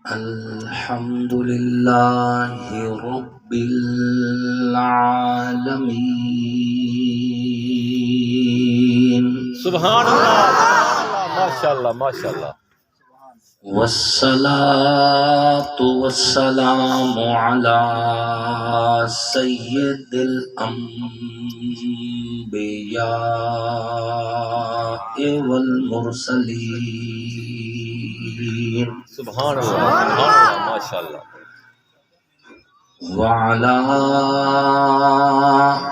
الحمد لله رب العالمين سبحان اللہ ماشاء اللہ ماشاء اللہ والصلاة والسلام على سيد الأنبياء والمرسلين سبحان اللہ ماشاء اللہ وعلى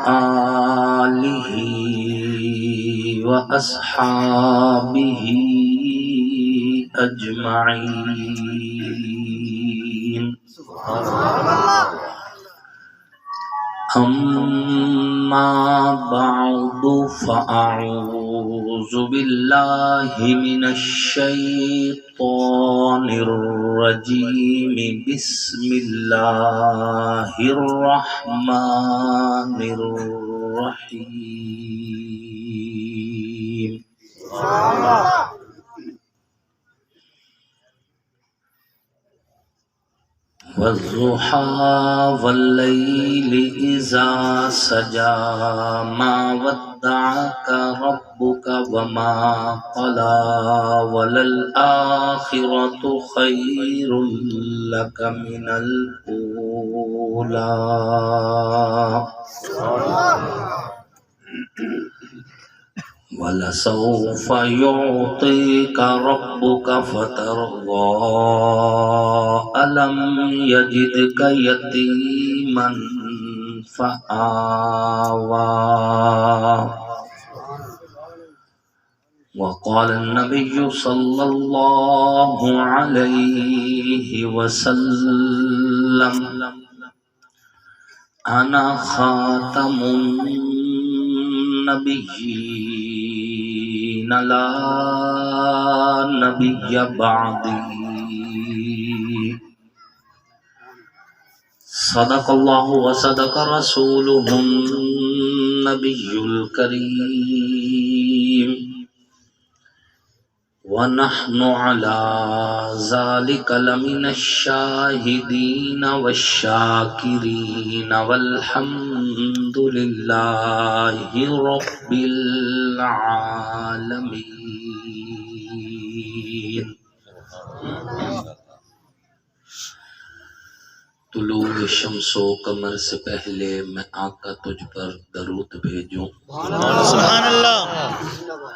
آله وأصحابه أجمعين أما بعد فأعوذ بالله من الشيطان الرجيم بسم الله الرحمن الرحيم والضحى والليل إذا سجى ما ودعك ربك وما قلى وللآخرة خير لك من الأولى وَلَسَوْفَ يُعْطِيكَ رَبُّكَ فَتَرْضَىٰ أَلَمْ يَجِدْكَ يَتِيمًا فَآوَىٰ وقال النبي صلى الله عليه وسلم أنا خاتم النبيين لا نبي بعدي صدق الله وصدق رسوله النبي الكريم ونحن على ذلك لمن الشاهدين والشاكرين والحمد لله رب العالمين طلوع شمس و قمر سے پہلے میں آقا تجھ پر درود بھیجوں سبحان اللہ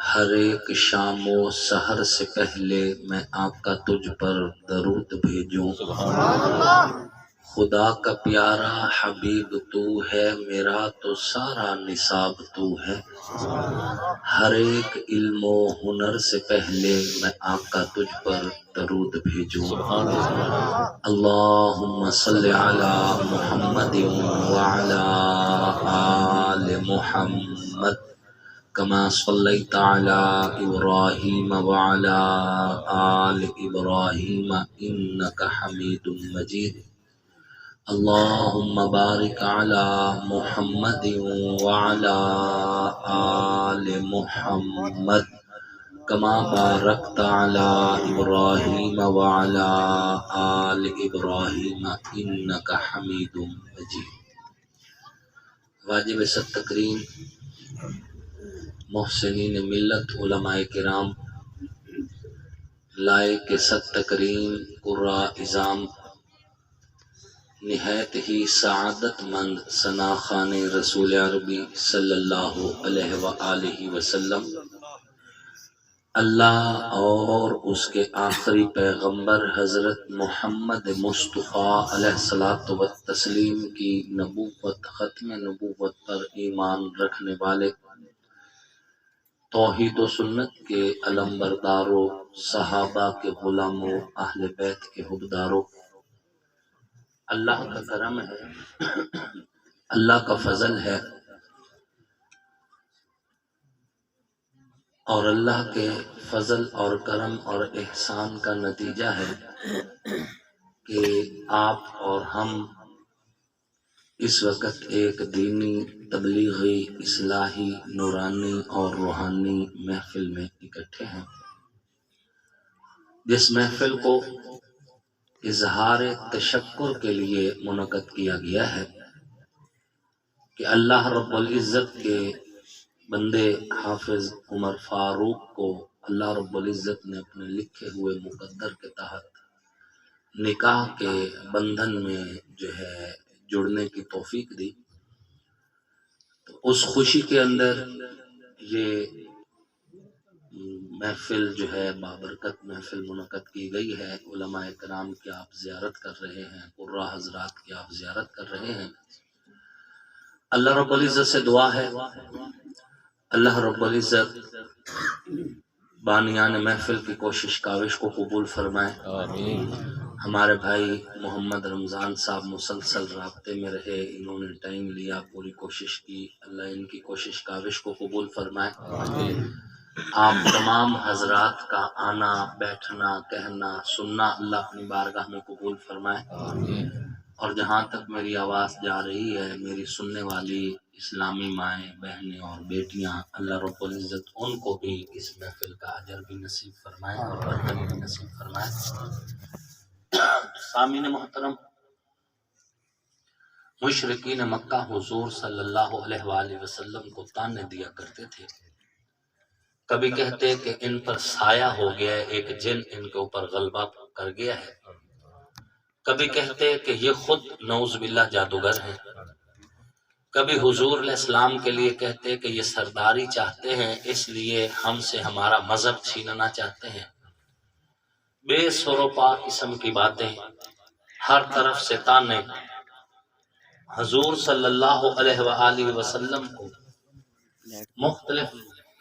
ہر ایک شام و سحر سے پہلے میں آقا تجھ پر درود بھیجوں خدا کا پیارا حبیب تو ہے میرا تو سارا نصاب تو ہے ہر ایک علم و ہنر سے پہلے میں آقا تجھ پر درود بھیجوں اللہم صلی علی محمد وعلی آل محمد كما صليت على إبراهيم وعلى آل إبراهيم إنك حميد مجيد اللهم بارك على محمد وعلى آل محمد كما باركت على إبراهيم وعلى آل إبراهيم إنك حميد مجيد واجب ست تکریم محسنین ملت علماء کرام لائق ست تکریم قراء اعظام نہایت ہی سعادت مند ثناخوان رسول عربی صلی اللہ علیہ وآلہ وسلم اللہ اور اس کے آخری پیغمبر حضرت محمد مصطفیٰ علیہ الصلوۃ والتسلیم کی نبوت ختم نبوت پر ایمان رکھنے والے توحید و سنت کے علمبرداروں صحابہ کے غلاموں اہل بیت کے حبداروں اللہ کا کرم ہے اللہ کا فضل ہے اور اللہ کے فضل اور کرم اور احسان کا نتیجہ ہے کہ آپ اور ہم اس وقت ایک دینی، تبلیغی، اصلاحی، نورانی اور روحانی محفل میں اکٹھے ہیں، جس محفل کو اظہار تشکر کے لیے منعقد کیا گیا ہے کہ اللہ رب العزت کے بندے حافظ عمر فاروق کو اللہ رب العزت نے اپنے لکھے ہوئے مقدر کے تحت نکاح کے بندھن میں جو ہے جڑنے کی توفیق دی۔ تو اس خوشی کے اندر یہ محفل جو ہے بابرکت محفل منعقد کی گئی ہے۔ علماء کرام کی آپ زیارت کر رہے ہیں، قرہ حضرات کی آپ زیارت کر رہے ہیں۔ اللہ رب العزت سے دعا ہے اللہ رب العزت بانیان محفل کی کوشش کاوش کو قبول فرمائے۔ آمین۔ ہمارے بھائی محمد رمضان صاحب مسلسل رابطے میں رہے، انہوں نے ٹائم لیا، پوری کوشش کی، اللہ ان کی کوشش کاوش کو قبول فرمائے۔ آمین۔ آپ تمام حضرات کا آنا، بیٹھنا، کہنا، سننا اللہ اپنی بارگاہ میں قبول فرمائے۔ آمین۔ اور جہاں تک میری آواز جا رہی ہے، میری سننے والی اسلامی مائیں، بہنیں اور بیٹیاں، اللہ رب العزت ان کو بھی اس محفل کا اجر بھی نصیب فرمائے اور برکت بھی نصیب فرمائے۔ سامعین محترم، مشرکین مکہ حضور صلی اللہ علیہ وآلہ وسلم کو طعنے دیا کرتے تھے۔ کبھی کہتے کہ ان پر سایہ ہو گیا ہے، ایک جن ان کے اوپر غلبہ کر گیا ہے، کبھی کہتے کہ یہ خود نعوذ باللہ جادوگر ہیں، کبھی حضور علیہ السلام کے لیے کہتے کہ یہ سرداری چاہتے ہیں، اس لیے ہم سے ہمارا مذہب چھیننا چاہتے ہیں۔ بے سروپا قسم کی باتیں، ہر طرف سے طعنے، حضور صلی اللہ علیہ وآلہ وسلم کو مختلف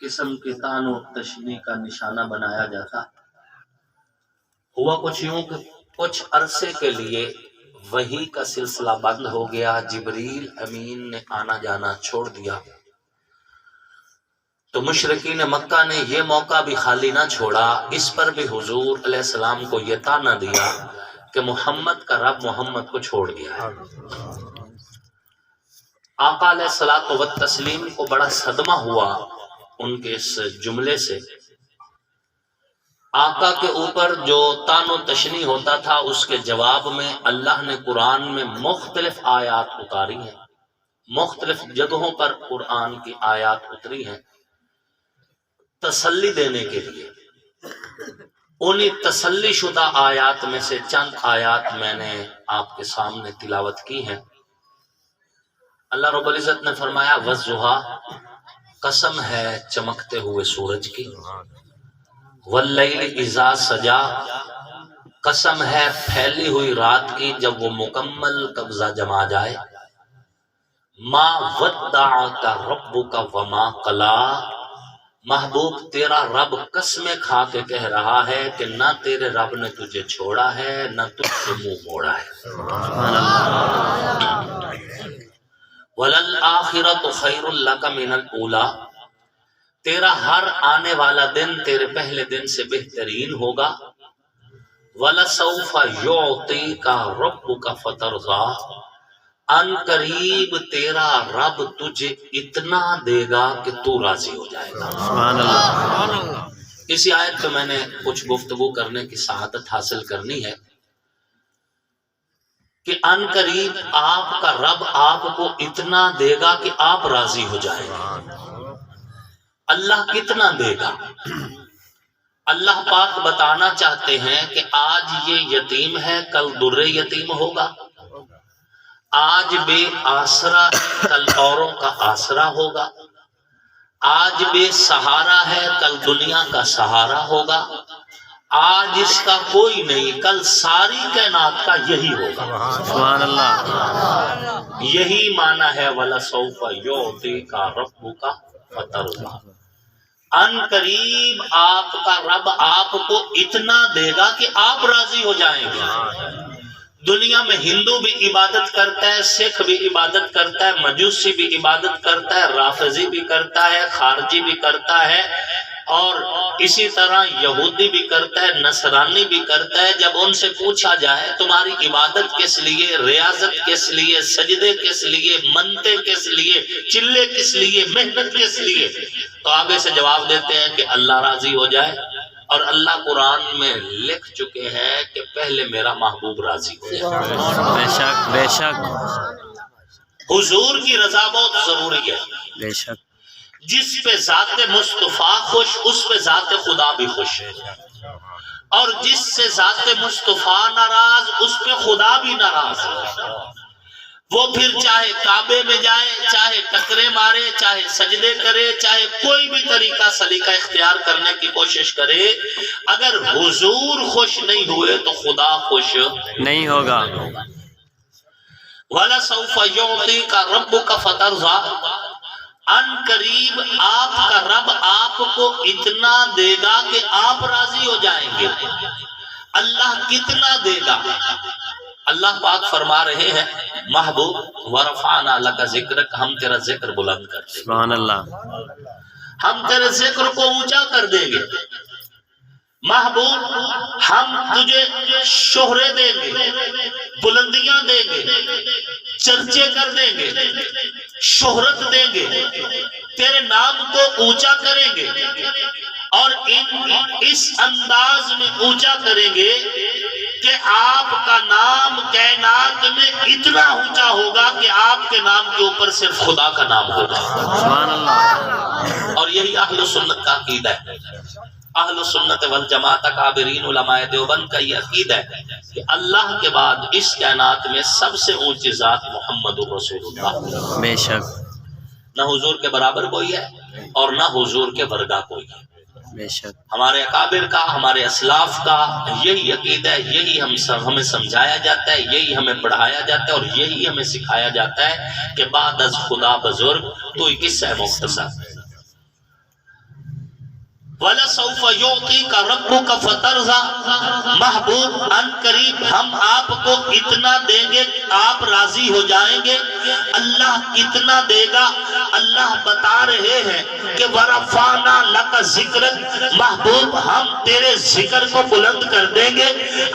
قسم کے طعن و تشنیع کا نشانہ بنایا جاتا۔ ہوا کچھ یوں کہ کچھ عرصے کے لیے وحی کا سلسلہ بند ہو گیا، جبریل امین نے آنا جانا چھوڑ دیا، تو مشرکین مکہ نے یہ موقع بھی خالی نہ چھوڑا، اس پر بھی حضور علیہ السلام کو یہ طعنہ دیا کہ محمد کا رب محمد کو چھوڑ گیا ہے۔ آقا علیہ الصلوۃ والتسلیم کو بڑا صدمہ ہوا ان کے اس جملے سے۔ آقا کے اوپر جو طعن و تشنیع ہوتا تھا، اس کے جواب میں اللہ نے قرآن میں مختلف آیات اتاری ہیں، مختلف جگہوں پر قرآن کی آیات اتری ہیں تسلی دینے کے لیے۔ انہی تسلی شدہ آیات میں سے چند آیات میں نے آپ کے سامنے تلاوت کی ہیں۔ اللہ رب العزت نے فرمایا وَالضُّحَىٰ، قسم ہے چمکتے ہوئے سورج کی، وَاللَّيْلِ إِذَا سَجَىٰ، قسم ہے پھیلی ہوئی رات کی جب وہ مکمل قبضہ جما جائے، مَا وَدَّعَكَ رَبُّكَ وَمَا قَلَىٰ، محبوب تیرا رب قسمیں کھا کے کہہ رہا ہے کہ نہ تیرے رب نے تجھے چھوڑا ہے، نہ تجھ سے منہ موڑا ہے۔ وَلَلْآخِرَةُ خَيْرٌ لَكَ مِنَ الْأُولَىٰ، تیرا ہر آنے والا دن تیرے پہلے دن سے بہترین ہوگا۔ وَلَسَوْفَ يُعْطِيكَ رَبُّكَ فَتَرْضَىٰ، ان قریب تیرا رب تجھے اتنا دے گا کہ تو راضی ہو جائے گا۔ سبحان اللہ۔ اسی آیت پہ میں نے کچھ گفتگو کرنے کی سعادت حاصل کرنی ہے کہ ان قریب آپ کا رب آپ کو اتنا دے گا کہ آپ راضی ہو جائیں گے۔ اللہ کتنا دے گا؟ اللہ پاک بتانا چاہتے ہیں کہ آج یہ یتیم ہے، کل در یتیم ہوگا، آج بے آسرا کل اوروں کا آسرا ہوگا، آج بے سہارا ہے کل دنیا کا سہارا ہوگا، آج اس کا کوئی نہیں کل ساری کائنات کا یہی ہوگا۔ سبحان اللہ۔ یہی معنی ہے وَلَسَوْفَ يُعْطِيكَ رَبُّكَ فَتَرْضَىٰ، ان قریب آپ کا رب آپ کو اتنا دے گا کہ آپ راضی ہو جائیں گے۔ دنیا میں ہندو بھی عبادت کرتا ہے، سکھ بھی عبادت کرتا ہے، مجوسی بھی عبادت کرتا ہے، رافضی بھی کرتا ہے، خارجی بھی کرتا ہے، اور اسی طرح یہودی بھی کرتا ہے، نصرانی بھی کرتا ہے۔ جب ان سے پوچھا جائے تمہاری عبادت کس لیے، ریاضت کس لیے، سجدے کس لیے، منتے کس لیے، چلے کس لیے، محنت کس لیے، تو آگے سے جواب دیتے ہیں کہ اللہ راضی ہو جائے۔ اور اللہ قرآن میں لکھ چکے ہیں کہ پہلے میرا محبوب راضی ہو جائے۔ بے شک بے شک حضور کی رضا بہت ضروری ہے۔ بے شک جس پہ ذات مصطفیٰ خوش، اس پہ ذات خدا بھی خوش ہے، اور جس سے ذات مصطفیٰ ناراض، اس پہ خدا بھی ناراض ہے۔ وہ پھر چاہے کعبے میں جائے، چاہے ٹکرے مارے، چاہے سجدے کرے، چاہے کوئی بھی طریقہ سلیقہ اختیار کرنے کی کوشش کرے، اگر حضور خوش نہیں ہوئے تو خدا خوش نہیں ہوگا۔ وَلَسَوْفَ يُعْطِيكَ رَبُّكَ فَتَرْضَىٰ، ان قریب آپ کا رب آپ کو اتنا دے گا کہ آپ راضی ہو جائیں گے۔ اللہ کتنا دے گا؟ اللہ پاک فرما رہے ہیں محبوب وَرَفَعْنَا لَكَ ذِكْرَكَ، ہم تیرا ذکر بلند کر دیں گے، سبحان اللہ، ہم تیرے ذکر کو اونچا کر دیں گے۔ محبوب ہم تجھے شہرے دیں گے، بلندیاں دیں گے، چرچے کر دیں گے، شہرت دیں گے، تیرے نام کو اونچا کریں گے، اور اس انداز میں اونچا کریں گے کہ آپ کا نام کائنات میں اتنا اونچا ہوگا کہ آپ کے نام کے اوپر صرف خدا کا نام ہوگا۔ سبحان اللہ۔ اور یہی اہل سنت کا عقیدہ ہے۔ اہل سنت والجماعت اکابرین علماء دیوبند کا یہ عقیدہ ہے کہ اللہ کے بعد اس کائنات میں سب سے اونچی ذات محمد رسول اللہ، بے شک نہ حضور کے برابر کوئی ہے اور نہ حضور کے برگا کوئی ہے۔ بے شک ہمارے اکابر کا، ہمارے اسلاف کا یہی عقیدہ ہے، یہی ہمیں سمجھایا جاتا ہے، یہی ہمیں پڑھایا جاتا ہے، اور یہی ہمیں سکھایا جاتا ہے کہ بعد از خدا بزرگ تو ایک قصہ ہے مختصر۔ وَلَسَوْفَ يُعْطِيكَ رَبُّكَ فَتَرْضَىٰ، محبوب ان قریب ہم آپ کو اتنا دیں گے کہ آپ راضی ہو جائیں گے۔ اللہ کتنا دے گا؟ اللہ بتا رہے ہیں کہ وَرَفَعْنَا لَكَ ذِكْرَكَ، محبوب ہم تیرے ذکر کو بلند کر دیں گے۔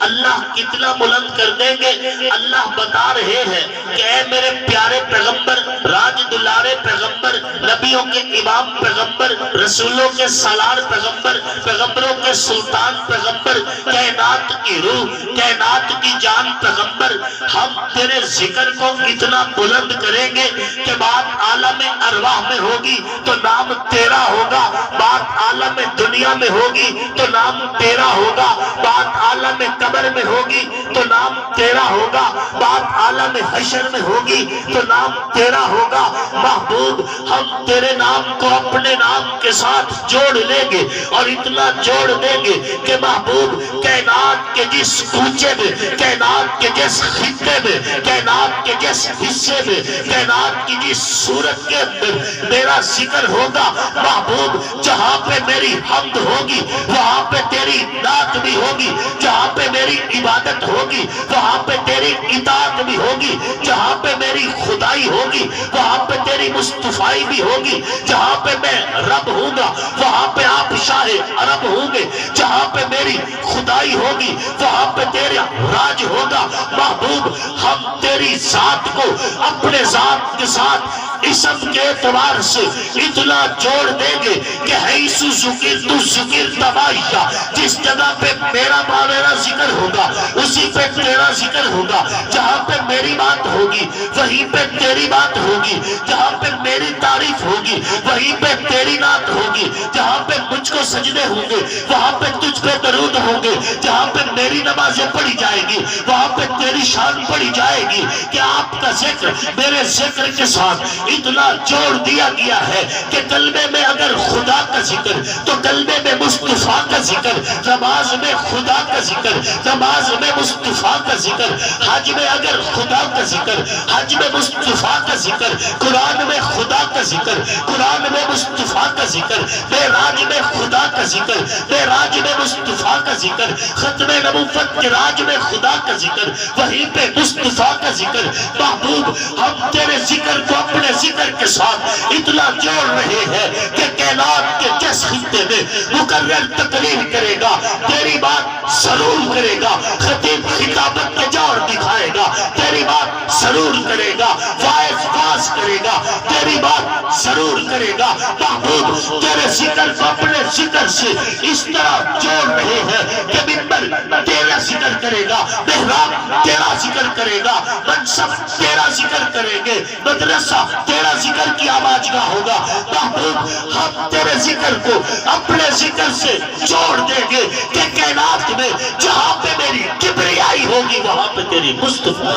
اللہ کتنا بلند کر دیں گے؟ اللہ بتا رہے ہیں کہ اے میرے پیارے پیغمبر، راج دلارے پیغمبر، نبیوں کے امام پیغمبر، رسولوں کے سالار پیغمبر، پیغمبروں کے سلطان پیغمبر، کائنات کی روح، کائنات کی جان پیغمبر، ہم تیرے ذکر کو اتنا بلند کریں گے کہ بات عالم ارواح میں ہوگی تو نام تیرا ہوگا، بات عالم دنیا میں ہوگی تو نام تیرا ہوگا، بات عالم قبر میں ہوگی تو نام تیرا ہوگا، بات عالم حشر میں ہوگی تو نام تیرا ہوگا۔ محبوب ہم تیرے نام کو اپنے نام کے ساتھ جوڑ لیں گے، اور اتنا جوڑ دیں گے کہ محبوب کائنات کے جس کوچے میں، کائنات کے جس خطے میں، کائنات کے جس حصے میں، کائنات کی جس صورت کے اندر میرا ذکر ہوگا، محبوب جہاں پہ میری حمد ہوگی وہاں پہ تیری نعت بھی ہوگی، جہاں پہ میری عبادت ہوگی وہاں پہ تیری اطاعت بھی ہوگی، جہاں پہ میری خدائی ہوگی وہاں پہ تیری مصطفائی بھی ہوگی، جہاں پہ میں رب ہوں گا وہاں پہ آپ شاہ عرب ہوں گے، جہاں پہ میری خدائی ہوگی وہاں پہ تیرا راج ہوگا۔ محبوب ہم تیری ذات کو اپنے ذات کے ساتھ اسم کے اعتبار سے اتنا جوڑ دیں گے کہ حیث ذکرت ذکرت معیا، جس جگہ پہ میرا ذکر ہوگا اسی پہ تیرا ذکر ہوگا، جہاں پہ میری بات ہوگی وہیں پہ تیری بات ہوگی، جہاں پہ میری تعریف ہوگی وہیں پہ تیری نعت ہوگی، جہاں پہ مجھ کو سجدے ہوں گے وہاں پہ تجھ پہ درود ہوں گے، جہاں پہ میری نمازیں پڑھی جائے گی وہاں پہ تیری شان پڑھی جائے گی کہ آپ کا ذکر میرے ذکر کے ساتھ اتنا جوڑ دیا گیا ہے کہ کلمے میں اگر خدا کا ذکر تو کلمے میں مصطفیٰ کا ذکر، نماز میں خدا کا ذکر، نماز میں مصطفیٰ کا ذکر، حج میں اگر خدا کا ذکر، حج میں مصطفیٰ کا ذکر، قرآن میں خدا کا ذکر، قرآن میں مصطفیٰ کا ذکر، معراج میں خدا کا ذکر، معراج میں مصطفیٰ کا ذکر، ختم نبوت کے راج میں خدا کا ذکر، وہیں پہ مصطفیٰ کا ذکر۔ محبوب ہم تیرے ذکر کو اپنے ذکر کے ساتھ اتنا جوڑ رہے ہیں کہ کائنات کے جس خطے میں مقرر تقریر کرے گا تیری بات ضرور کرے گا، خطیب خطابت کے جوڑ دکھائے گا تیری بات ضرور کرے گا، واعظ واز کرے گا تیری بات ضرور کرے گا۔ محبوب تیرے ذکر کو اپنے ذکر سے اس طرح جوڑ رہے ہیں کہ ممبر تیرا ذکر کرے گا، محراب تیرا ذکر کرے گا، منصب تیرا ذکر کریں گے، مدرسہ تیرا ذکر کی آواز گاہ ہوگا۔ محبوب ہم تیرے ذکر کو اپنے ذکر سے جوڑ دیں گے کہ کائنات میں جہاں پہ میری کبریائی ہوگی وہاں پہ تیری مصطفیٰ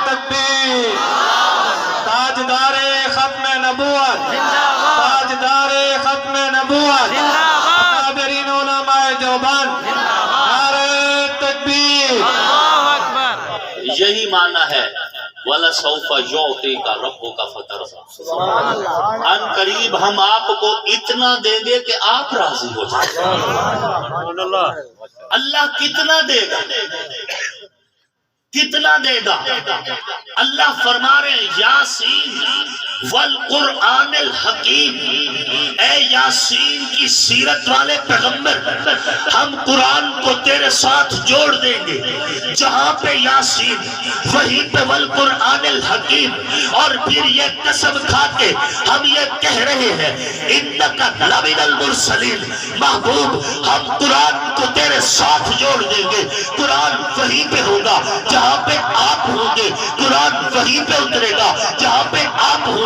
تکبیر، تاجدار ختم نبوت، تاجدار ختم نبوت، اکابرین علماء دیوبند، نعرہ تکبیر۔ یہی معنی ہے وَلَسَوْفَ يُعْطِيكَ رَبُّكَ فَتَرْضَىٰ، ان قریب ہم آپ کو اتنا دیں گے کہ آپ راضی ہو جائیں۔ اللہ کتنا دے گا؟ کتنا دے گا؟ اللہ فرما رہے ہیں یاسین والقرآن الحکیم، اے یاسین کی سیرت والے پیغمبر، ہم قرآن کو تیرے ساتھ جوڑ دیں گے، جہاں پہ یاسین وہیں پہ والقرآن الحکیم، اور پھر یہ قسم کھا کے ہم یہ کہہ رہے ہیں انک لمن المرسلین، محبوب ہم قرآن کو تیرے ساتھ جوڑ دیں گے، قرآن وہیں پہ ہوگا جہاں پہ آپ ہوں گے، قرآن وہیں پہ اترے گا جہاں پہ آپ ہوں گے۔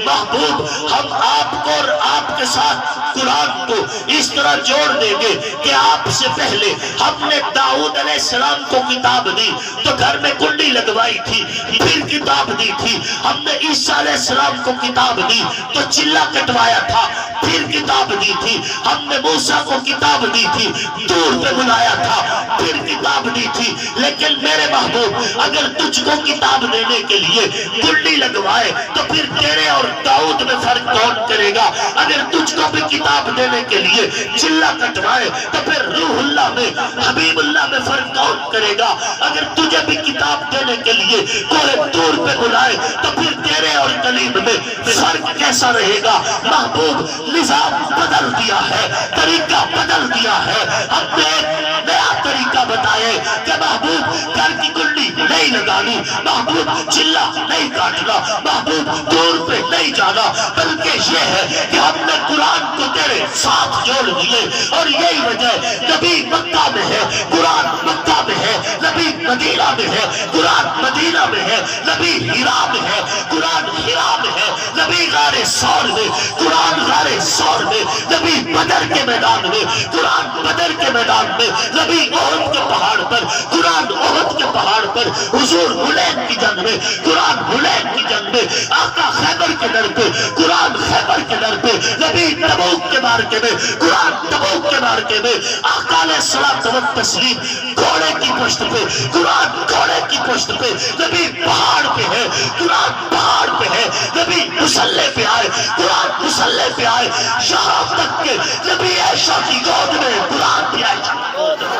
محبوب ہم آپ کو اور آپ کے ساتھ قرآن کو اس طرح جوڑ دیں گے کہ آپ سے پہلے ہم نے داؤد علیہ السلام کو کتاب دی تو گھر میں کنڈی لگوائی تھی، پھر کتاب دی تھی، ہم نے عیسیٰ علیہ السلام کو کتاب دی تو چلہ کٹوایا تھا، پھر کتاب دی تھی، ہم نے موسیٰ کو کتاب دی تھی، دور پہ بلایا تھا، پھر کتاب دی تھی۔ لیکن میرے محبوب اگر تجھ کو کتاب دینے کے لیے کنڈی لگوائے تو پھر تیرے اور داؤد میں فرق کون کرے گا؟ اگر تجھ کو بھی کتاب دینے کے لیے چلہ کٹوائے تو پھر روح اللہ میں حبیب اللہ میں فرق کون کرے گا؟ اگر تجھے بھی کتاب دینے کے لیے کوئی دور پہ بلائے تو پھر تیرے اور کلیم میں فرق کیسا رہے گا؟ محبوب نظام بدل دیا ہے، طریقہ بدل دیا ہے، ہم نے ایک نیا طریقہ بتائے کہ محبوب گھر کی کنڈی نہیں لگانی، محبوب چلہ نہیں کاٹنا، محبوب دور پہ نہیں جانا، بلکہ یہ ہے کہ ہم نے قرآن کو تیرے ساتھ جوڑ دیے۔ اور یہی وجہ نبی مکہ میں ہے، قرآن مکہ میں ہے، نبی مدینہ میں ہے، قرآن مدینہ میں ہے، نبی ہیرا میں ہے، قرآن ہیرا میں ہے، نبی غار ثور میں، قرآن غار ثور میں، نبی بدر کے میدان میں، قرآن بدر کے میدان میں، نبی احد کے پہاڑ پر، قرآن احد کے پہاڑ پر، حضور حنین کی جنگ میں، قرآن حنین کی جنگ میں، آقا خیبر کے در پہ، قرآن خیبر کے در پہ، نبی تبوک کے مارکے میں، قرآن تبوک کے مارکے میں، آقا علیہ الصلوۃ والتسلیم گھوڑے کی پشت پہ، قرآن گھوڑے کی پشت پہ، نبی پہاڑ پہ ہے، قرآن پہاڑ پہ ہے، نبی مسلح پہ آئے، قرآن مسلح پہ آئے، یہاں تک کہ نبی عائشہ کی گود میں قرآن بھی عائشہ کی گود میں۔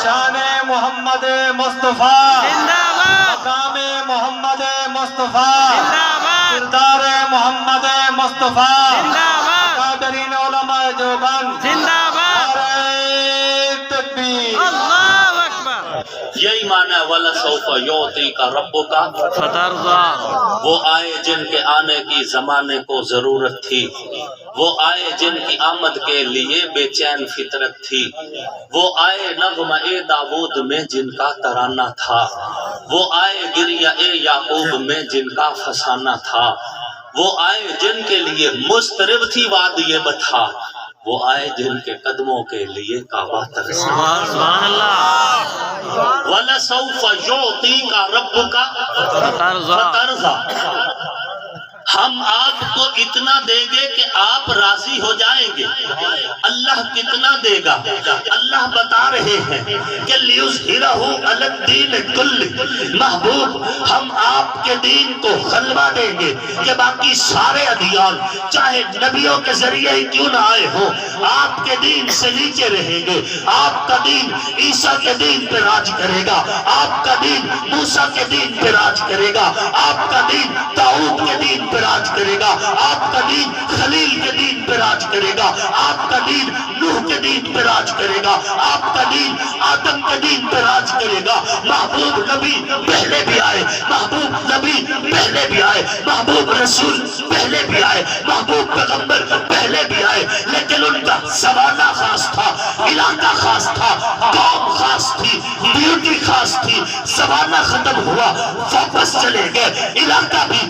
شان محمد مصطفیٰ، مقام محمد مصطفیٰ، کردار محمد مصطفیٰ، اکابرین علماء دیوبند، نعرہ تکبیر۔ یہی معنی ہے وَلَسَوْفَ يُعْطِيكَ رَبُّكَ فَتَرْضَىٰ، وہ آئے جن کے آنے کی زمانے کو ضرورت تھی، وہ آئے جن کی آمد کے لیے بے چین فطرت تھی، وہ آئے نغمہ داود میں جن کا ترانہ تھا، وہ آئے گریہ یعقوب میں جن کا فسانہ تھا، وہ آئے جن کے لیے مضطرب تھی وادی بطحا، وہ آئے جن کے قدموں کے لیے کعبہ ترسا۔ سبحان اللہ۔ وَلَسَوْفَ يُعْطِيكَ رَبُّكَ فَتَرْضَىٰ، ہم آپ آپ کو اتنا دے گے کہ آپ راضی ہو جائیں گے۔ اللہ کتنا دے گا؟ اللہ بتا رہے ہیں کہ لِيُظْهِرَهُ عَلَى الدِّينِ كُلِّهِ، محبوب ہم آپ کے دین کو غلبہ دیں گے کہ باقی سارے ادیان چاہے نبیوں کے ذریعے ہی کیوں نہ آئے ہوں، آپ کے دین سے نیچے رہیں گے۔ آپ کا دین عیسیٰ کے دین پہ راج کرے گا، آپ کا دین موسیٰ کے دین پہ راج کرے گا، آپ کا دین داؤد کے دین پہ راج کرے گا، آپ کا دین خلیل کے دین پہ راج کرے گا، آپ کا دین نوح کے دین پہ راج کرے گا، آپ کا دین آدم کے دین پہ راج کرے گا۔ محبوب نبی پہلے بھی آئے، محبوب نبی پہلے بھی آئے، محبوب رسول پہلے بھی آئے، محبوب پیغمبر پہلے بھی آئے، لیکن ان کا زمانہ خاص تھا، علاقہ خاص تھا، قوم خاص تھی، ڈیوٹی خاص تھی۔ زمانہ ختم ہوا، واپس چلے گئے، علاقہ بھی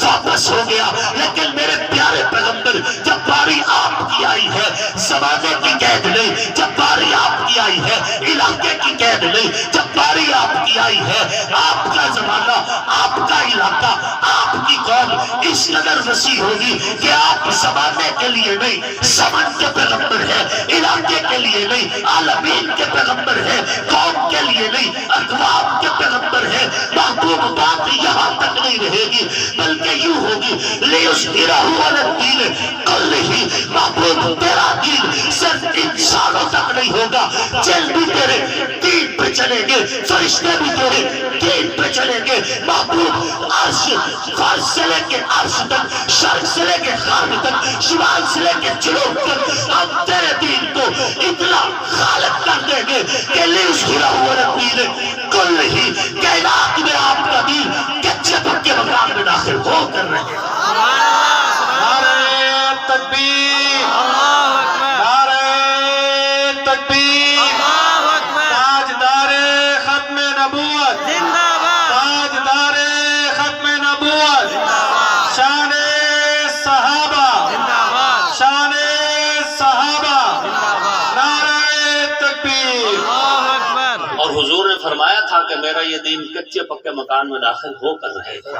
واپس ہو گیا، لیکن میرے پیارے پیغمبر جب باری آپ کی آئی ہے، زمانے کی قید نہیں، جب باری آپ کی آئی ہے، علاقے کی قید نہیں، جب باری آپ کی آئی ہے، آپ کا زمانہ، آپ کا علاقہ، آپ کی قوم اس قدر وسیع ہوگی کہ آپ زمانے کے لیے نہیں، زمن کے پیغمبر ہیں، علاقے کے لیے نہیں، عالمین کے پیغمبر ہیں، قوم کے لیے نہیں، اقوام کے پیغمبر ہیں۔ محبوب بات یہاں تک نہیں رہے گی بلکہ یوں ہوگی لِيُظْهِرَهُ عَلَى الدِّينِ كُلِّهِ، محبوب تیرا دین صرف انسانوں تک نہیں ہوگا، جن بھی تیرے دین پہ چلیں گے، فرشتے بھی تیرے دین پہ چلیں گے۔ محبوب عرش فرش سے لے کے عرش تک، شرق سے لے کے غرب تک، شمال سے لے کے جنوب تک، ہم تیرے دین کو اتنا غالب کر دیں گے کہ لِيُظْهِرَهُ عَلَى الدِّينِ كُلِّهِ، کائنات میں آپ کا دین کچے پکے مقام میں داخل ہو کر رہے نعرہ تکبیر، نعرہ تکبیر، تاجدار ختم نبوت، تاجدار ختم نبوت، شان صحابہ، شان صحابہ، نعرہ تکبیر۔ اور حضور نے فرمایا تھا کہ میرا یہ دین کچے پکے مکان میں داخل ہو کر رہے گا۔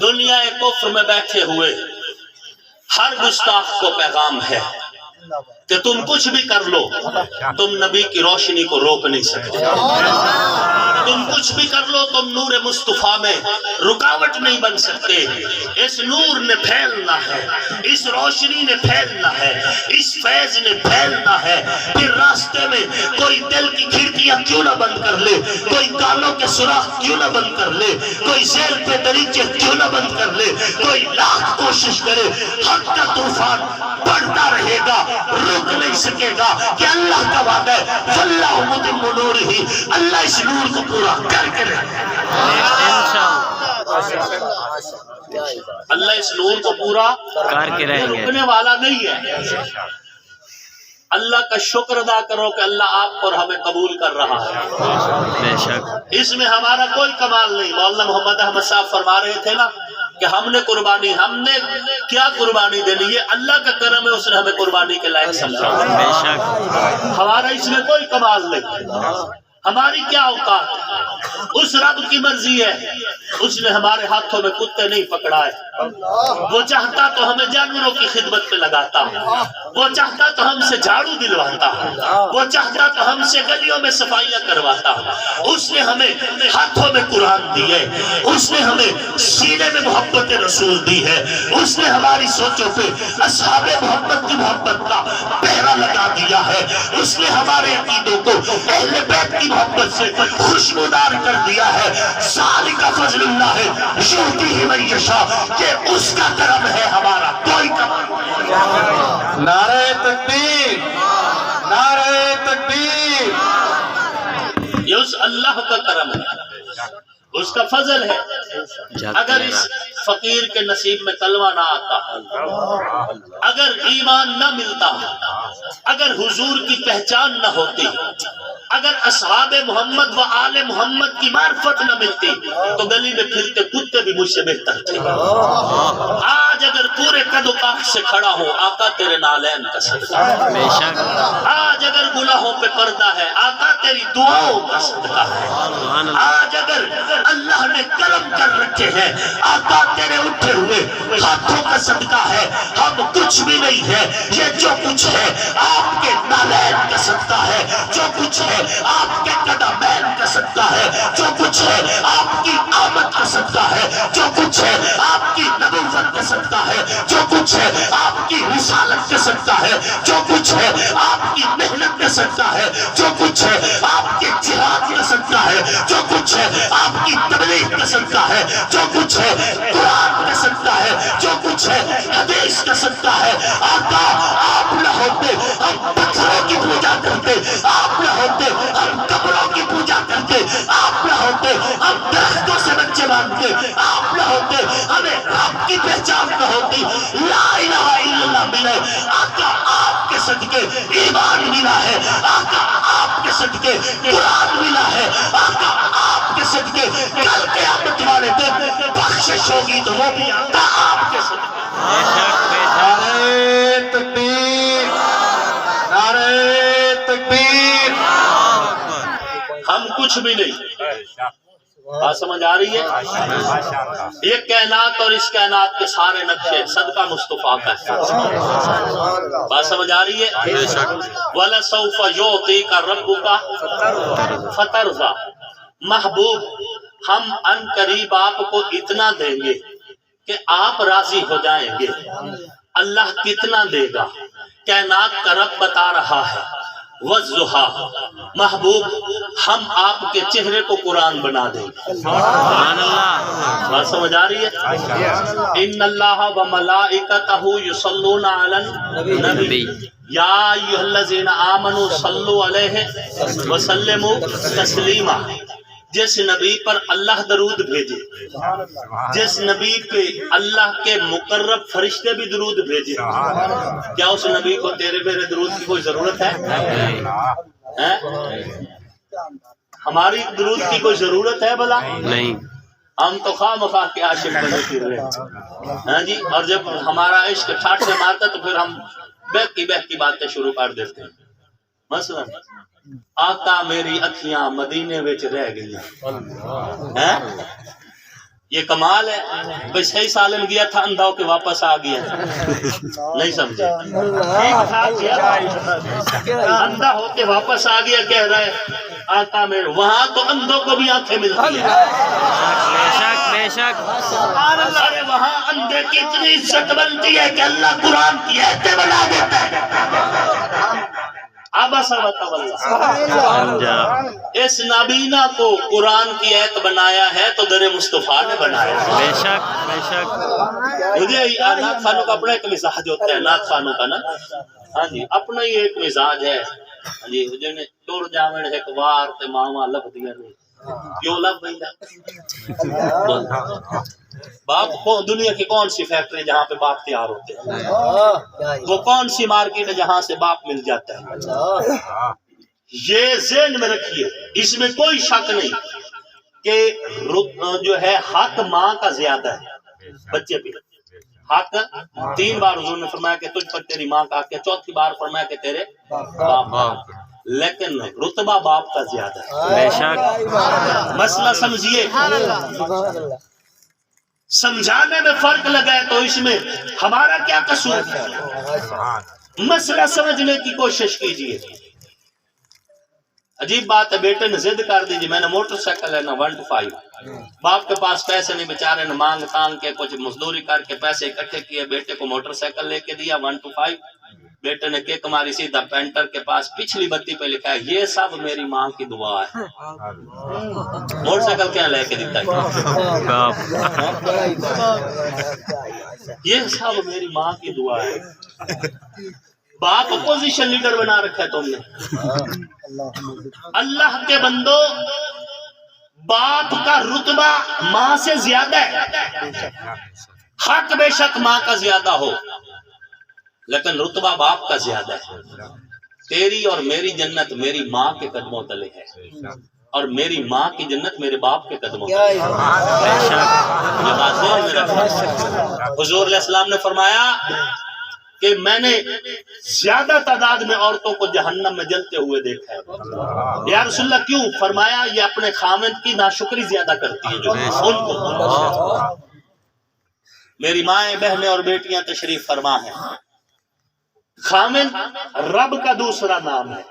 دنیا کفر میں بیٹھے ہوئے ہر گستاخ کو پیغام ہے کہ تم کچھ بھی کر لو، تم نبی کی روشنی کو روک نہیں سکتے۔ تم کچھ بھی کر لو، تم نور مصطفیٰ میں رکاوٹ نہیں بن سکتے۔ اس نور نے پھیلنا ہے، اس روشنی نے پھیلنا ہے، اس فیض نے پھیلنا ہے۔ پھر راستے میں کوئی دل کی کھڑکیاں کیوں نہ بند کر لے، کوئی کانوں کے سوراخ کیوں نہ بند کر لے، کوئی ذیل پہ دریچے کیوں نہ بند کر لے، کوئی لاکھ کوشش کرے، حق کا طوفان بڑھتا رہے گا، رک نہیں سکے گا کہ اللہ کا وعدہ ہے وَاللَّهُ مُتِمُّ نُورِهِ، اللہ اس نور کو پورا کر کے رہے گا۔ اللہ اس نور کو پورا کر کے رہیں گے۔ رکنے والا نہیں ہے۔ اللہ کا شکر ادا کرو کہ اللہ آپ اور ہمیں قبول کر رہا ہے۔ بے شک اس میں ہمارا کوئی کمال نہیں۔ مولانا محمد احمد صاحب فرما رہے تھے نا کہ ہم نے قربانی، ہم نے کیا قربانی دینی، یہ اللہ کا کرم ہے، اس نے ہمیں قربانی کے لائق سمجھا۔ بے شک ہمارا اس میں کوئی کمال نہیں، ہماری کیا اوقات ہے، اس رب کی مرضی ہے۔ اس نے ہمارے ہاتھوں میں کتے نہیں پکڑائے، وہ چاہتا تو ہمیں جانوروں کی خدمت پہ لگاتا، وہ چاہتا تو ہم سے جھاڑو دلواتا، وہ چاہتا تو ہم سے گلیوں میں صفائیاں کرواتا۔ اس نے ہمیں ہاتھوں میں قرآن دی ہے، اس نے ہمیں سینے میں محبت رسول دی ہے، اس نے ہماری سوچوں پہ اصحاب محمد کی محبت کا پہرا لگا دیا ہے، اس نے ہمارے عقیدوں کو اہل بیت کی محبت سے خوشبودار کر دیا ہے۔ ذالک فضل اللہ ہے یؤتیہ من یشاء، یہ اس کا کرم ہے، ہمارا کوئی کرم نہیں۔ نعرہ تکبیر، نعرہ تکبیر۔ یہ اس اللہ کا کرم ہے، اس کا فضل ہے۔ اگر اس فقیر کے نصیب میں کلمہ نہ آتا، اگر ایمان نہ ملتا، اگر حضور کی پہچان نہ ہوتی، اگر اصحاب محمد و آل محمد کی معرفت نہ ملتی تو گلی میں پھرتے کتے بھی مجھ سے بہتر تھے۔ آج آج اگر پورے قد و قامت سے کھڑا ہو آقا تیرے نالین کا صدقہ ہے، بے شک آج اگر گناہوں پہ پردہ ہے آقا تیری دعاؤں کا صدقہ ہے، سبحان اللہ آج اگر اللہ نے کرم کر رکھے ہیں آقا تیرے اٹھے ہوئے ہاتھوں کا صدقہ ہے، ہم کچھ بھی نہیں ہے، یہ جو کچھ ہے آپ کے نالین کا صدقہ ہے، جو کچھ ہے آپ کے قدمین کا صدقہ ہے، جو کچھ ہے آپ کی آمد کا صدقہ ہے، جو کچھ ہے آپ کی نبوت کا صدقہ ہے، جو کچھ ہے آپ کی رسالت کا صدقہ ہے، جو کچھ ہے آپ کی محنت کا صدقہ ہے، جو کچھ ہے آپ کے جہاد کا صدقہ ہے، جو کچھ ہے آپ کی تبلیغ کا صدقہ ہے، جو کچھ ہے قرآن کا صدقہ ہے، جو کچھ ہے حدیث کا صدقہ ہے، آقا آپ نہ ہوتے ہم پتھروں کی پوجا کرتے، آپ نہ ہوتے ہم قبروں کی پوجا کرتے، آپ نہ ہوتے ہم درختوں سے بچے مانگتے، آپ نہ ہوتے ہمیں رب کی پہچان نہ ہوتی، لا الہ الا اللہ ملے، آقا آپ کے صدقے ایمان ملا ہے، آقا آپ کے صدقے قرآن ملا ہے، آقا آپ کے صدقے کل قیامت والے دن بخشش ہوگی تو وہ بھی آقا آپ کے صدقے۔ بے شک بے شک نعرہ تکبیر، نعرہ تکبیر۔ ہم کچھ بھی نہیں، بات سمجھ آ رہی ہے؟ یہ کائنات اور اس کائنات کے سارے نقشے صدقہ مصطفیٰ کا ہے، بات سمجھ آ رہی ہے؟ بے شک وَلَسَوْفَ يُعْطِيكَ رَبُّكَ فَتَرْضَىٰ، محبوب ہم ان قریب آپ کو اتنا دیں گے کہ آپ راضی ہو جائیں گے۔ اللہ کتنا دے گا؟ کائنات کا رب بتا رہا ہے، وَالضُّحَىٰ، محبوب ہم آپ کے چہرے کو قرآن بنا دیں گے۔ سبحان اللہ بات سمجھ آ رہی ہے؟ ان اللہ و ملائکتہ یصلون علی النبی یا ایھا الذین آمنوا صلوا علیہ وسلموا تسلیما، جس نبی پر اللہ درود بھیجے، جس نبی پہ اللہ کے مقرب فرشتے بھی درود بھیجے، کیا اس نبی کو تیرے میرے درود کی کوئی ضرورت ہے؟ ہماری درود کی کوئی ضرورت ہے بھلا؟ نہیں ہم تو خواہ مخواہ کے عاشق بنے پھر رہے ہیں، ہاں جی، اور جب ہمارا عشق ٹھاٹ سے مارتا تو پھر ہم بہتی باتیں شروع کر دیتے ہیں۔ مثلا آقا میری اکھیاں مدینے وچ رہ گئیاں، یہ کمال ہے۔ بھئی صحیح سالم گیا تھا اندھا ہو کے واپس آ گیا، نہیں سمجھے؟ اندھا ہو کے واپس آ گیا، کہہ رہے آقا میرے، وہاں تو اندھوں کو بھی آنکھیں ملتی ہیں، بے شک بے شک ارے وہاں اندھے کی اتنی عزت بنتی ہے کہ اللہ قرآن کی آیتیں بنا دیتا ہے۔ عبس وتولی، سمجھا اس نابینا کو قرآن کی آیت بنایا ہے تو در مصطفیٰ نے بنایا ہے۔ بے شک بے شک مجھے نعت خانوں کا اپنا ایک مزاج ہوتا ہے، نعت خانوں کا نا، ہاں جی اپنا ہی ایک مزاج ہے، ہاں جی جنہیں ٹور جاویں ایک وار تے ماواں لب دیا نہیں کیوں لب بھئی باپ کو دنیا کی کون سی فیکٹری جہاں پہ باپ تیار ہوتے ہیں، وہ کون سی مارکیٹ ہے جہاں سے باپ مل جاتا ہے؟ یہ ذہن میں رکھیے، اس میں کوئی شک نہیں کہ جو ہے حق ماں کا زیادہ ہے بچے پہ، حق 3 بار حضور نے فرمایا کہ تجھ پر تیری ماں کا حق ہے، 4تھی بار فرمایا کہ تیرے باپ کا، لیکن رتبہ باپ کا زیادہ ہے۔ بے شک مسئلہ سمجھیے، سمجھانے میں فرق لگا ہے تو اس میں ہمارا کیا قصور ہے؟ مسئلہ سمجھنے کی کوشش کیجیے۔ عجیب بات ہے، بیٹے نے ضد کر دیجیے میں نے موٹر سائیکل لینا 1 to 5، باپ کے پاس پیسے نہیں، بیچارے نے مانگ تانگ کے کچھ مزدوری کر کے پیسے اکٹھے کیے، بیٹے کو موٹر سائیکل لے کے دیا 1 to 5، بیٹے نے کیک ماری سیدھا پینٹر کے پاس، پچھلی بتی پہ لکھا ہے یہ سب میری ماں کی دعا ہے۔ موٹر سائیکل کیا لے کے دیتا ہے؟ یہ سب میری ماں کی دعا ہے۔ باپ اپوزیشن لیڈر بنا رکھا ہے تم نے۔ اللہ کے بندو، باپ کا رتبہ ماں سے زیادہ ہے، حق بے شک ماں کا زیادہ ہو لیکن رتبہ باپ کا زیادہ ہے۔ تیری اور میری جنت میری ماں کے قدموں تلے ہے، اور میری ماں کی جنت میرے باپ کے قدموں تلے ہے۔ یہ بات ذہن میں رکھنا۔ حضور علیہ السلام نے فرمایا کہ میں نے زیادہ تعداد میں عورتوں کو جہنم میں جلتے ہوئے دیکھا ہے۔ یا رسول اللہ کیوں؟ فرمایا یہ اپنے خامند کی ناشکری زیادہ کرتی ہے جو ان کو۔ میری مائیں بہنیں اور بیٹیاں تشریف فرما ہیں، خامند رب کا دوسرا نام ہے،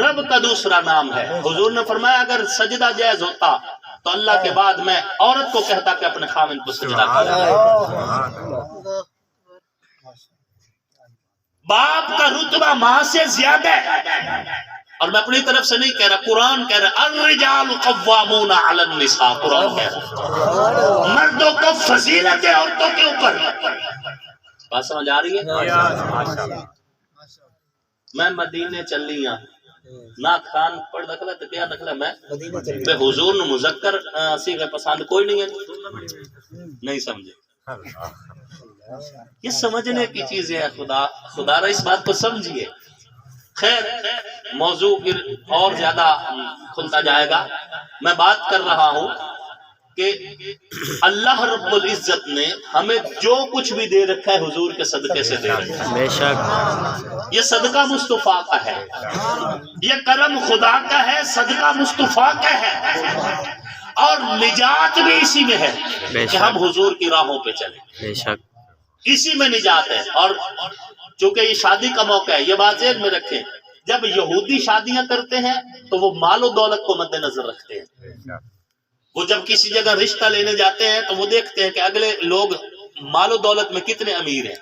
رب کا دوسرا نام ہے۔ حضور نے فرمایا اگر سجدہ جائز ہوتا تو اللہ کے بعد میں عورت کو کہتا کہ اپنے خامند کو سجدہ کرے۔ باپ کا رتبہ ماں سے زیادہ ہے، اور میں اپنی طرف سے نہیں کہہ رہا، قرآن کہہ رہا الرجال قوامون علی النساء، قرآن کہہ رہا مردوں کو فضیلت ہے عورتوں کے اوپر۔ بات سمجھ آ رہی ہے؟ میں مدینے چلی ہاں، نات خان پڑھ نکلا تو کیا نکلا میں بے حضور نو مذکر سیغے پسند کوئی نہیں ہے، نہیں سمجھے؟ یہ سمجھنے کی چیز ہے، خدا را اس بات کو سمجھیے۔ خیر موضوع اور زیادہ کھلتا جائے گا، میں بات کر رہا ہوں کہ اللہ رب العزت نے ہمیں جو کچھ بھی دے رکھا ہے حضور کے صدقے سے دے رکھا ہے۔ بے شک یہ صدقہ مصطفیٰ کا ہے، یہ کرم خدا کا ہے، صدقہ مصطفیٰ کا ہے، اور نجات بھی اسی میں ہے کہ ہم حضور کی راہوں پہ چلیں، بے شک اسی میں نجات ہے۔ اور چونکہ یہ شادی کا موقع ہے، یہ بات ذہن میں رکھیں، جب یہودی شادیاں کرتے ہیں تو وہ مال و دولت کو مد نظر رکھتے ہیں۔ وہ جب کسی جگہ رشتہ لینے جاتے ہیں تو وہ دیکھتے ہیں کہ اگلے لوگ مال و دولت میں کتنے امیر ہیں۔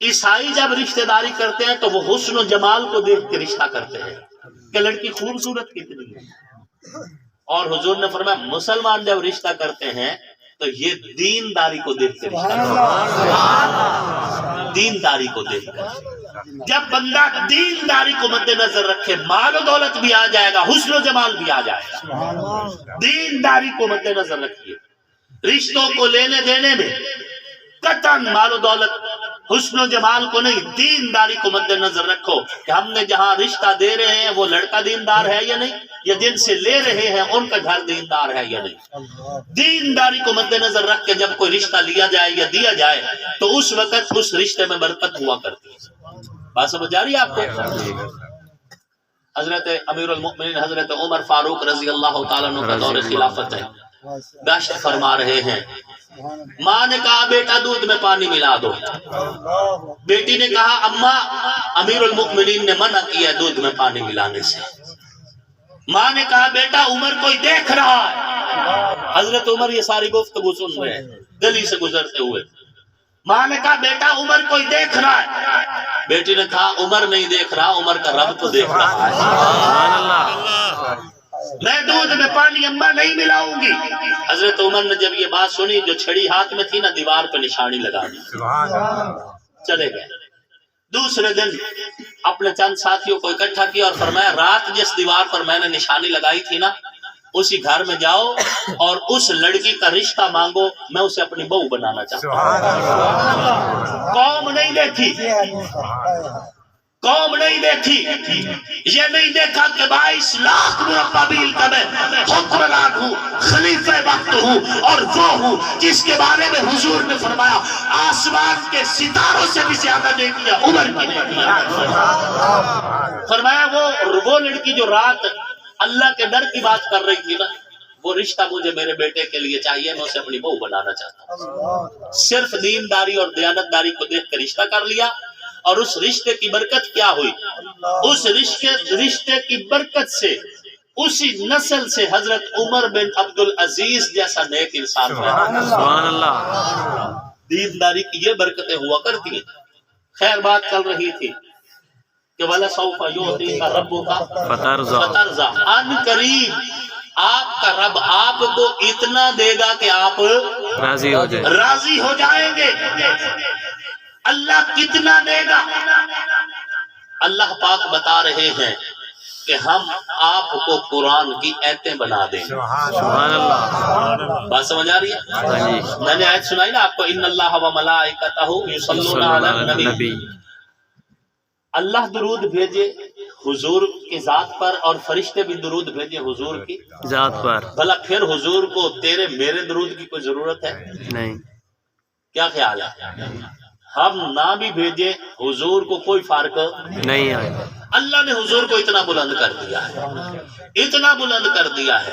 عیسائی جب رشتہ داری کرتے ہیں تو وہ حسن و جمال کو دیکھ کے رشتہ کرتے ہیں کہ لڑکی خوبصورت کتنی ہے۔ اور حضور نے فرمایا مسلمان جب رشتہ کرتے ہیں تو یہ دینداری کو دیکھ کے رشتہ کرتے ہیں، دینداری کو دیکھ کر۔ جب بندہ دینداری کو مد نظر رکھے، مال و دولت بھی آ جائے گا، حسن و جمال بھی آ جائے گا۔ دینداری کو مد نظر رکھیے، رشتوں کو لینے دینے میں قطعاً مال و دولت حسن و جمال کو نہیں، دینداری کو مد نظر رکھو کہ ہم نے جہاں رشتہ دے رہے ہیں وہ لڑکا دیندار ہے یا نہیں، یا جن سے لے رہے ہیں ان کا گھر دیندار ہے یا نہیں۔ دینداری کو مد نظر رکھ کے جب کوئی رشتہ لیا جائے یا دیا جائے تو اس وقت اس رشتے میں برکت ہوا کرتی ہے۔ بات سمجھ جا رہی ہے آپ کو؟ حضرت امیر المؤمنین حضرت عمر فاروق رضی اللہ تعالیٰ عنہ کا دور خلافت ہے، گشت فرما رہے ہیں، ماں نے کہا بیٹا دودھ میں پانی ملا دو، بیٹی نے کہا اماں امیر المؤمنین نے منع کیا دودھ میں پانی ملانے سے۔ ماں نے کہا بیٹا عمر کوئی دیکھ رہا ہے۔ حضرت عمر یہ ساری گفتگو سن رہے ہیں گلی سے گزرتے ہوئے۔ ماں نے کہا بیٹا عمر کوئی دیکھ رہا ہے۔ بیٹی نے کہا عمر نہیں دیکھ رہا، عمر کا رب تو دیکھ رہا ہے۔ سبحان اللہ، میں دودھ میں پانی اماں نہیں ملاؤں گی۔ حضرت عمر نے جب یہ بات سنی، جو چھڑی ہاتھ میں تھی نا دیوار پہ نشانی لگا دی، چلے گئے۔ دوسرے دن اپنے چند ساتھیوں کو اکٹھا کیا اور فرمایا رات جس دیوار پر میں نے نشانی لگائی تھی نا اسی گھر میں جاؤ اور اس لڑکی کا رشتہ مانگو، میں اسے اپنی بہو بنانا چاہتا ہوں۔ قوم نہیں دیکھی، قوم نہیں دیکھی، یہ نہیں دیکھا کہ 22 لاکھ مربع میل کا میں حکمران ہوں، خلیفہ وقت ہوں، اور وہ ہوں جس کے بارے میں حضور نے فرمایا آسمان کے ستاروں سے بھی زیادہ نیکیاں عمر کی نیکیاں۔ فرمایا وہ لڑکی جو رات اللہ کے ڈر کی بات کر رہی تھی نا، وہ رشتہ مجھے میرے بیٹے کے لیے چاہیے، میں اسے اپنی بہو بنانا چاہتا ہوں۔ صرف دینداری اور دیانتداری کو دیکھ کے رشتہ کر لیا، اور اس رشتے کی برکت کیا ہوئی؟ اس رشتے کی برکت سے اسی نسل سے حضرت عمر بن عبدالعزیز جیسا نیک انسان پیدا۔ سبحان اللہ، دینداری کی یہ برکتیں ہوا کرتی ہیں۔ خیر بات چل رہی تھی کہ وَلَسَوْفَ يُعْطِيكَ رَبُّكَ فَتَرْضَىٰ، ان قریب آپ کا رب آپ کو اتنا دے گا کہ آپ راضی ہو جائیں گے۔ اللہ کتنا دے گا؟ اللہ پاک بتا رہے ہیں کہ ہم آپ کو قرآن کی آیتیں بنا دیں۔ سبحان اللہ، بات سمجھ آ رہی ہے؟ میں نے آیت سنائی نا آپ کو، ان اللہ و ملائکتہ یصلون علی النبی، اللہ درود بھیجے، حضور کی ذات پر اور فرشتے بھی درود بھیجے حضور کی ذات پر. بھلا پھر حضور کو تیرے میرے درود کی کوئی ضرورت ہے؟ نہیں. کیا خیال ہے؟ ہم نہ بھی بھیجے حضور کو کوئی فرق نہیں آئے. اللہ نے حضور کو اتنا بلند کر دیا ہے، اتنا بلند کر دیا ہے،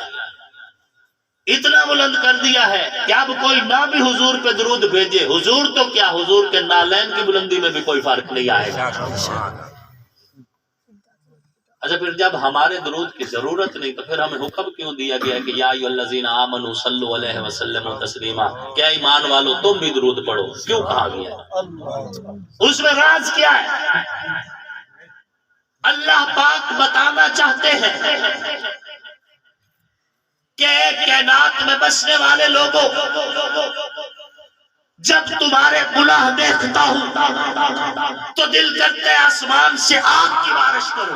اتنا بلند کر دیا ہے کہ اب کوئی نہ بھی حضور پہ درود بھیجے، حضور تو کیا حضور کے نالین کی بلندی میں بھی کوئی فرق نہیں آئے گا۔ اچھا پھر جب ہمارے درود کی ضرورت نہیں تو پھر ہمیں حکم کیوں دیا گیا کہ یا ایھا الذین آمنوا صلوا علیہ وسلموا تسلیما، کیا ایمان والو تم بھی درود پڑھو، کیوں کہا گیا؟ اس میں راز کیا ہے؟ اللہ پاک بتانا چاہتے ہیں کہ کائنات میں بسنے والے لوگوں، جب تمہارے گناہ دیکھتا ہوں تو دل کرتا ہے آسمان سے آگ کی بارش کرو،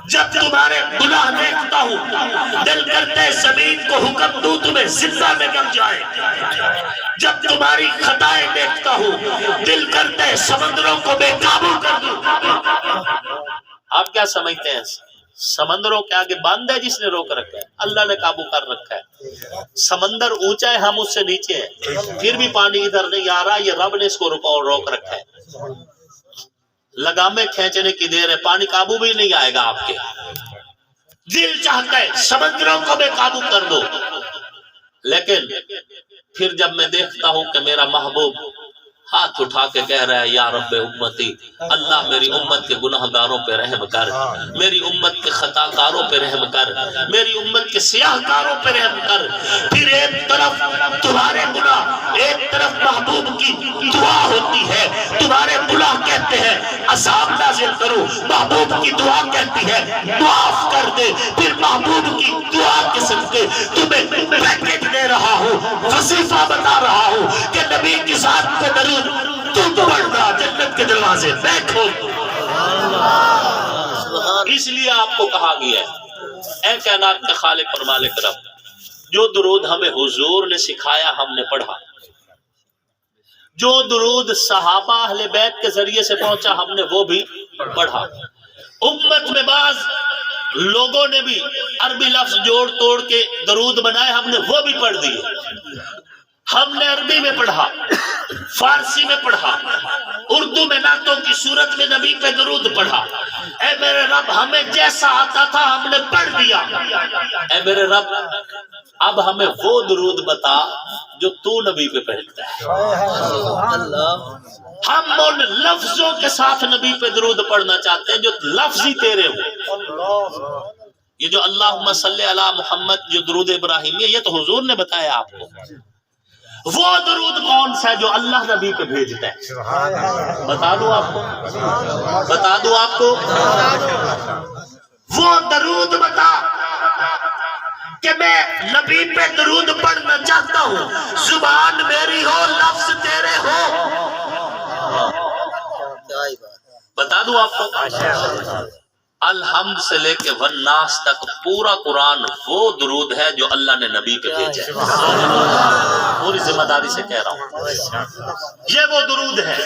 جب تمہارے گناہ دیکھتا ہوں دل کرتا ہے زمین کو حکم دوں تمہیں زندہ میں گل جائے، جب تمہاری خطائیں دیکھتا ہوں دل کرتا ہے سمندروں کو بے قابو کر دوں۔ آپ کیا سمجھتے ہیں؟ سمندروں کے آگے بند ہے جس نے روک رکھا ہے؟ اللہ نے قابو کر رکھا ہے۔ سمندر اونچا ہے، ہم اس سے نیچے ہیں، پھر بھی پانی ادھر نہیں آ رہا، یہ رب نے اس کو روک رکھا ہے۔ لگامیں کھینچنے کی دیر ہے، پانی قابو بھی نہیں آئے گا آپ کے۔ دل چاہتا ہے سمندروں کو بے قابو کر دو، لیکن پھر جب میں دیکھتا ہوں کہ میرا محبوب ہاتھ اٹھا کے کہہ رہا ہے یا رب امتی، اللہ میری امت کے گناہ گاروں پہ رحم کر، میری امت کے خطا کاروں پہ رحم کر، میری امت کے سیاہ کاروں پہ رحم کر، پھر ایک طرف تمہارے گناہ، ایک طرف محبوب کی دعا ہوتی ہے، تمہارے گناہ کہتے ہیں عذاب نازل کرو، محبوب کی دعا کہتی ہے معاف کر دے، پھر محبوب کی دعا کے صدقے تمہیں پیکج دے رہا ہوں، وظیفہ بتا رہا ہوں کہ نبی کی ذات پہ درود تم پڑھنا، جنت کے دروازے میں کھول دوں۔ اس لیے آپ کو کہا گیا ہے اے کائنات کے خالق اور مالک رب، جو درود ہمیں حضور نے سکھایا ہم نے پڑھا، جو درود صحابہ اہل بیت کے ذریعے سے پہنچا ہم نے وہ بھی پڑھا۔ امت میں بعض لوگوں نے بھی عربی لفظ جوڑ توڑ کے درود بنائے، ہم نے وہ بھی پڑھ دیے۔ ہم نے عربی میں پڑھا، فارسی میں پڑھا، اردو میں نعتوں کی صورت میں نبی پہ درود پڑھا۔ اے میرے رب ہمیں جیسا آتا تھا ہم نے پڑھ دیا، اے میرے رب اب ہمیں وہ درود بتا جو تو نبی پہ پڑھتا ہے۔ ہم ان لفظوں کے ساتھ نبی پہ درود پڑھنا چاہتے ہیں جو لفظ ہی تیرے ہو۔ یہ جو اللہم صلی علی محمد جو درود ابراہیمی ہے یہ تو حضور نے بتایا آپ کو۔ وہ درود کون سا ہے جو اللہ نبی پہ بھیجتا ہے؟ بتا دوں آپ کو، بتا دوں آپ کو، وہ درود بتا کہ میں نبی پہ درود پڑھنا چاہتا ہوں، زبان میری ہو لفظ تیرے ہو۔ بتا دوں آپ کو، الحمد سے لے کے والناس تک پورا قرآن وہ درود ہے جو اللہ نے نبی پہ بھیجا ہے۔ پوری ذمہ داری سے کہہ رہا ہوں، یہ وہ درود ہے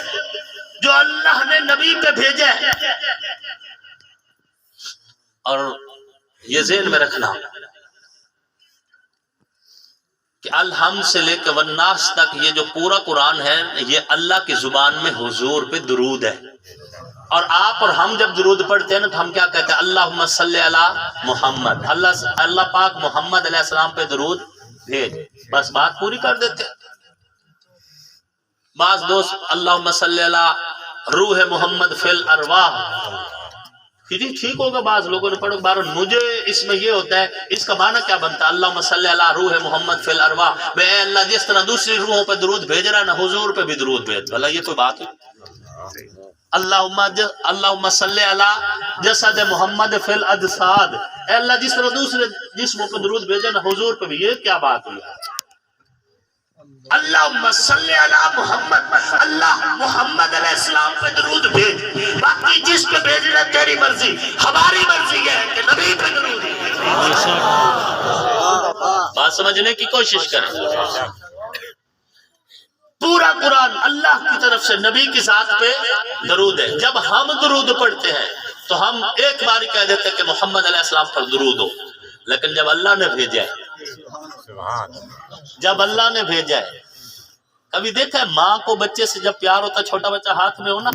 جو اللہ نے نبی پہ بھیجا ہے۔ اور یہ ذہن میں رکھنا کہ الحمد سے لے کے والناس تک یہ جو پورا قرآن ہے یہ اللہ کی زبان میں حضور پہ درود ہے۔ اور آپ اور ہم جب درود پڑھتے ہیں نا تو ہم کیا کہتے ہیں؟ اللہم صلی علی محمد، اللہ پاک محمد علیہ السلام پہ درود بھیج، بس بات پوری کر دیتے ہیں۔ بعض دوست اللہم صلی علی روح محمد فی الارواح، جی ٹھیک ہوگا، بعض لوگوں نے پڑھو، بہرحال مجھے اس میں یہ ہوتا ہے اس کا معنی کیا بنتا ہے؟ اللہم صلی علی روح محمد فی الارواح، میں اے اللہ جس طرح دوسری روحوں پہ درود بھیج رہا ہے نا حضور پہ بھی درود بھیج۔ بھلا یہ کوئی بات ہے؟ اللہم صلی علی جسد محمد فی الاجساد، اے اللہ جس طرح دوسرے جسموں پہ درود بھیجا نا حضور پہ بھی، یہ کیا بات ہوئی؟ اللہم صلی علی محمد، اللہ محمد علیہ السلام پہ درود بھیج، باقی جس پہ بھیجنا تیری مرضی، ہماری مرضی یہ ہے کہ نبی پہ درود بھیج۔ بات سمجھنے کی کوشش کریں۔ پورا قرآن اللہ کی طرف سے نبی کی ذات پہ درود ہے۔ جب ہم درود پڑھتے ہیں تو ہم ایک بار کہہ دیتے کہ محمد علیہ السلام پر درود ہو، لیکن جب اللہ نے بھیجا ہے، جب اللہ نے بھیجا ہے، کبھی دیکھا ہے ماں کو بچے سے جب پیار ہوتا ہے، چھوٹا بچہ ہاتھ میں ہو نا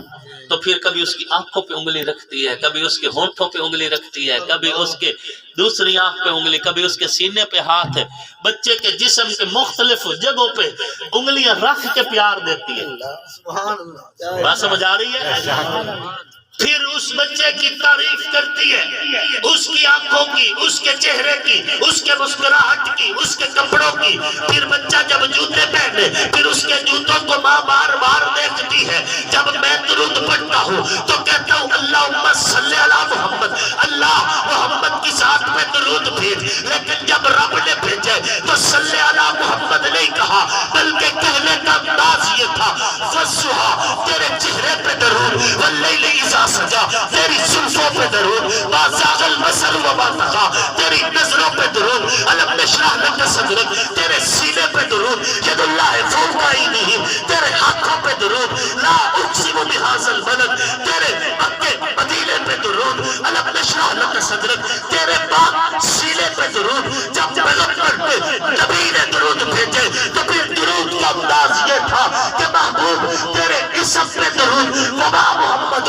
تو پھر کبھی اس کی آنکھوں پہ انگلی رکھتی ہے، کبھی اس کے ہونٹوں پہ انگلی رکھتی ہے، کبھی اس کے دوسری آنکھ پہ انگلی، کبھی اس کے سینے پہ ہاتھ ہے، بچے کے جسم کے مختلف جگہوں پہ انگلیاں رکھ کے پیار دیتی ہے۔ بات سمجھ آ رہی ہے؟ پھر اس بچے کی تعریف کرتی ہے، اس کی آنکھوں کی، اس کے چہرے کی، اس کے مسکراہٹ کی، اس کے کپڑوں کی۔ پھر بچہ جب جوتے پہنے، پھر اس کے جوتوں کو ماں بار بار دیکھتی ہے۔ جب میں درود پڑھتا ہوں تو کہتا ہوں اللہم صلی علی محمد، اللہ محمد کی ذات میں درود بھیج۔ لیکن جب رب نے بھیجے تو صلی علی محمد نہیں کہا، بلکہ کہنے کا انداز یہ تھا فَالصُّحَا، تیرے چہرے پہ درود، وَاللَّيْلِ إِذَا سجا، تیری زلفوں پہ درود، ما زاغ البصر وما طغى، تیری نظروں پہ درود، الم نشرح لک صدرک، تیرے سینے پہ درود، ید اللہ فوق عینہ، تیرے ہاتھوں پہ درود، لا اقسم بہذا البلد، تیرے مکے مدینے پہ درود، الم نشرح لک صدرک، تیرے پاک سینے پہ درود۔ جب پیغمبر پہ نبی نے درود بھیجے تو پھر درود کا انداز یہ تھا کہ محبوب تیرے اسم پہ درود، وما محمد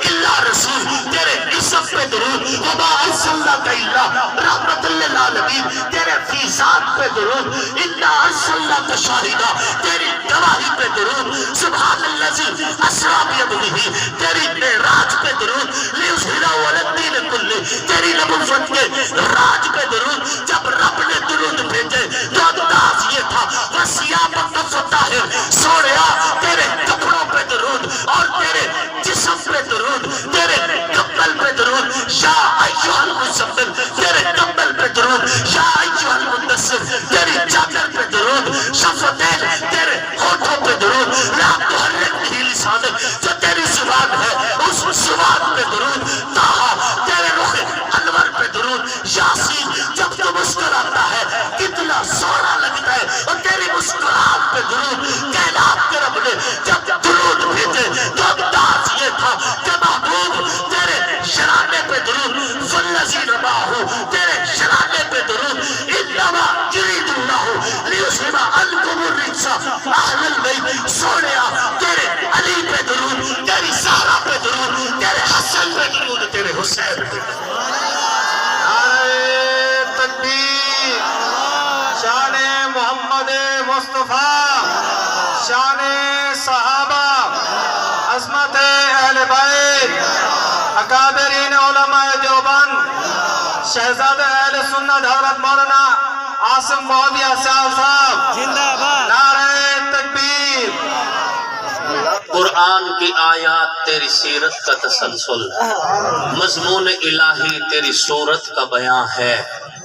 اللہ رسول، تیرے اسم پہ درود، وما ارسلناک الا رحمۃ للعالمین، تیرے فی ذات پہ درود، انا ارسلناک شاہدا، تیری گواہی پہ درود، سبحان الذی اسریٰ بعبدہ، تیری معراج پہ درود، لیظہرہ علی الدین کلہ، تیری نبوت کے راج پہ درود۔ جب رب نے درود بھیجے تو انداز یہ تھا وَثِيَابَکَ فَطَہِّرْ، سوڑیا تیرے کپڑوں پہ درود اور تیرے جسم پہ درود، تیرے کمبل پہ درود، یا ایھا المزمل، تیرے کمبل پہ درود، یا ایھا المدثر، تیری چادر پہ درود، شفتین، تیرے ہونٹوں پہ درود، لا تحرک بہ لسانک، جو تیری زبان ہے اس زبان پہ درود، طٰہٰ، تیرے رخ انور پہ درود، یاسین، جب تو مسکراتا ہے کتنا سونا لگتا ہے، اور تیری مسکراہٹ پہ درود۔ کائنات کے رب نے جب درود بھیجے تو انداز یہ تھا کہ محبوب تیرے شرانے پہ درود، والذی رباہو، تیرے شرانے پہ درود، انما یرید اللہ لیذھب عنکم الرجس اہل البیت، سوڑیا تیرے علی پہ درود، تیری زہرا پہ درود، تیرے حسن پہ درود، تیرے حسین پہ درود۔ نعرہ تکبیر، شان محمد مصطفیٰ، شان صحابہ، عظمت اہل بیت، اکابرین علماء دیوبند، شہزادہ اہل سنت حضرت مولانا عاصم مودودیہ صاحب، نعرہ تکبیر۔ قرآن کی آیات تیری سیرت کا تسلسل، مضمون الہی تیری صورت کا بیان ہے۔